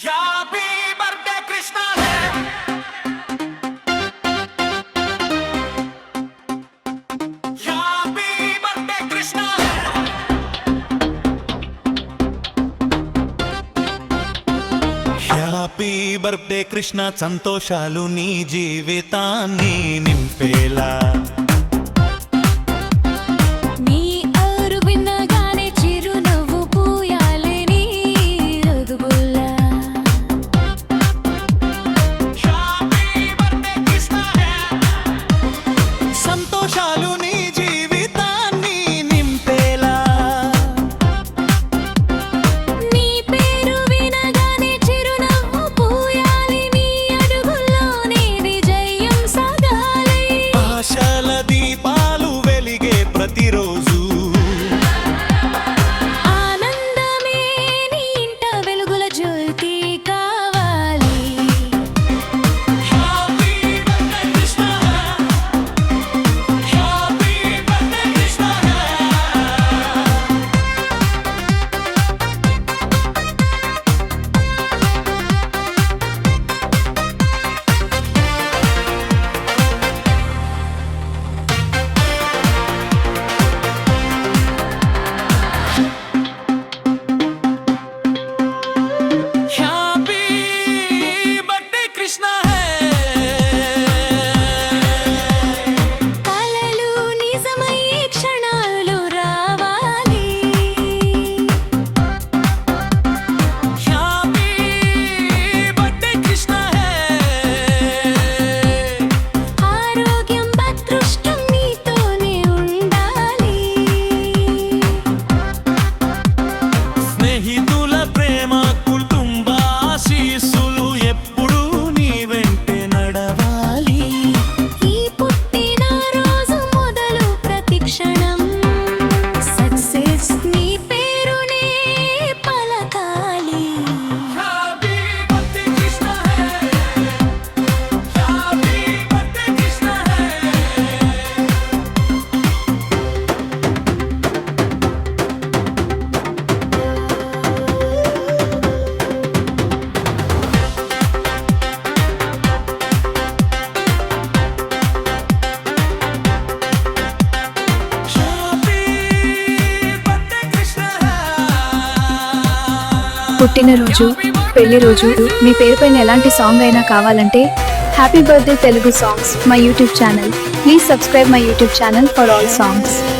Happy birthday Krishna happy birthday Krishna happy birthday Krishna సంతోషాలు నీ జీవితాన్ని నింపేలా పుట్టినరోజు, పెళ్లి రోజు మీ పేరు పైన ఎలాంటి సాంగ్ అయినా కావాలంటే happy birthday Telugu songs my YouTube channel. Please subscribe my YouTube channel for all songs.